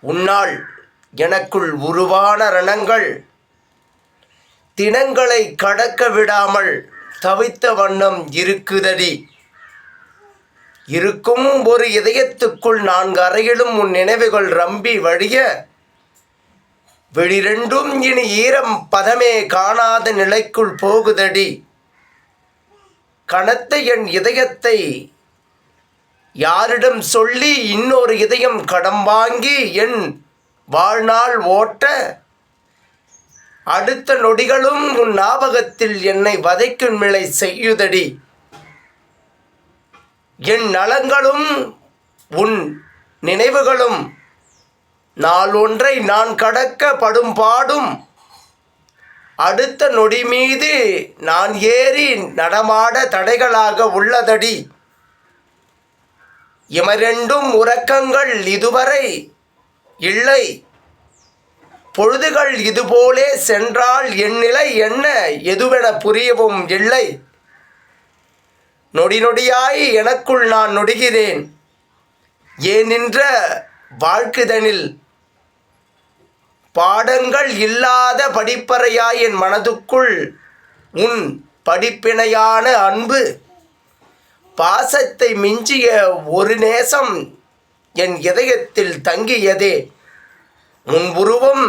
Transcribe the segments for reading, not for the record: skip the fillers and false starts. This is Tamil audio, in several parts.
உன்னால் எனக்குள் உருவான ரணங்கள் தினங்களை கடக்க விடாமல் தவித்த வண்ணம் இருக்குதடி. இருக்கும் ஒரு இதயத்துக்குள் 4 அறையிலும் உன் நினைவுகள் ரம்பி வழிய, வெளிரெண்டும் இனி ஈரம் பதமே காணாத நிலைக்குள் போகுதடி. கனத்த என் இதயத்தை யாரிடம் சொல்லி இன்னொரு இதயம் கடன் வாங்கி என் வாழ்நாள் ஓட்ட, அடுத்த நொடிகளும் உன் ஞாபகத்தில் என்னை வதைக்கும் நிலை செய்யுதடி. என் நலங்களும் உன் நினைவுகளும் நாள் ஒன்றை நான் கடக்க படும் பாடும், அடுத்த நொடி மீது நான் ஏறி நடமாட தடைகளாக உள்ளதடி. இமரெண்டும் உறக்கங்கள் இதுவரை இல்லை, பொழுதுகள் இதுபோலே சென்றால் என் நிலை என்ன எதுவென புரியவும் இல்லை. நொடி நொடியாய் எனக்குள் நான் நொடிகிறேன், ஏனென்ற வாழ்க்கைதனில் பாடங்கள் இல்லாத படிப்பறையாய் என் மனதுக்குள் உன் படிப்பினையான அன்பு பாசத்தை மிஞ்சிய ஒரு நேசம் என் இதயத்தில் தங்கியதே. உன் உருவம்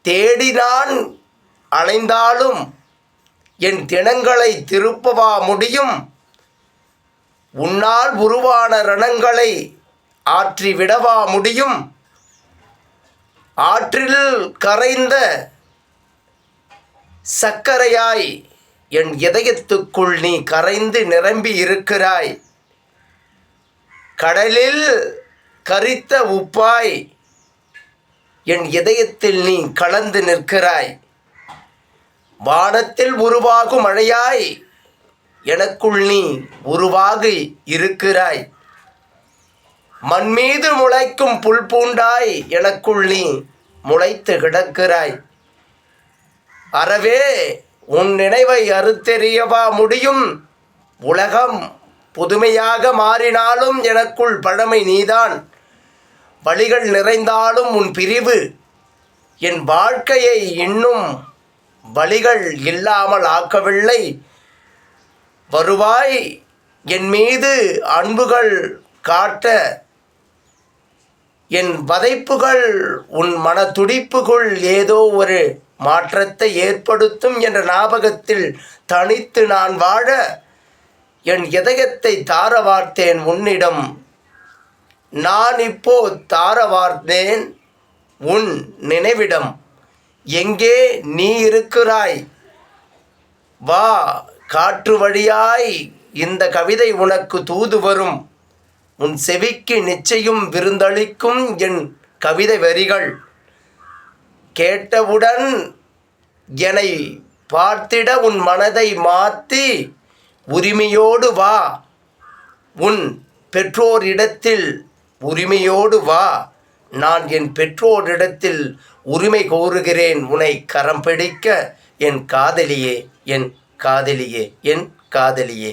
தேடி நான் அலைந்தாலும் என் தினங்களை திருப்பவா முடியும்? உன்னால் உருவான ரணங்களை ஆற்றி விடவா முடியும்? ஆற்றில் கரைந்த சர்க்கரையாய் என் இதயத்துக்குள் நீ கரைந்து நிரம்பி இருக்கிறாய். கடலில் கரித்த உப்பாய் என் இதயத்தில் நீ கலந்து நிற்கிறாய். வானத்தில் உருவாகும் மழையாய் எனக்குள் நீ உருவாகி இருக்கிறாய். மண் மீது முளைக்கும் புல் பூண்டாய் எனக்குள் நீ முளைத்து கிடக்கிறாய். அறவே உன் நினைவை அறுத்தெறியவா முடியும்? உலகம் புதுமையாக மாறினாலும் எனக்குள் பழமை நீதான். வழிகள் நிறைந்தாலும் உன் பிரிவு என் வாழ்க்கையை இன்னும் வழிகள் இல்லாமல் ஆக்கவில்லை. வருவாய் என் மீது அன்புகள் காட்ட, என் வதைப்புகள் உன் மன துடிப்புக்குள் ஏதோ ஒரு மாற்றத்தை ஏற்படுத்தும் என்ற ஞாபகத்தில் தனித்து நான் வாழ என் இதயத்தை தார வார்த்தேன் உன்னிடம். நான் இப்போ தார வார்த்தேன் உன் நினைவிடம். எங்கே நீ இருக்கிறாய்? வா, காற்று வழியாய் இந்த கவிதை உனக்கு தூது வரும். உன் செவிக்கு நிச்சயம் விருந்தளிக்கும் என் கவிதை வரிகள். கேட்டவுடன் என்னை பார்த்திட உன் மனதை மாற்றி உரிமையோடு வா. உன் பெற்றோரிடத்தில் உரிமையோடு வா. நான் என் பெற்றோரிடத்தில் உரிமை கோருகிறேன் உன்னை கரம் பிடிக்க. என் காதலியே, என் காதலியே, என் காதலியே.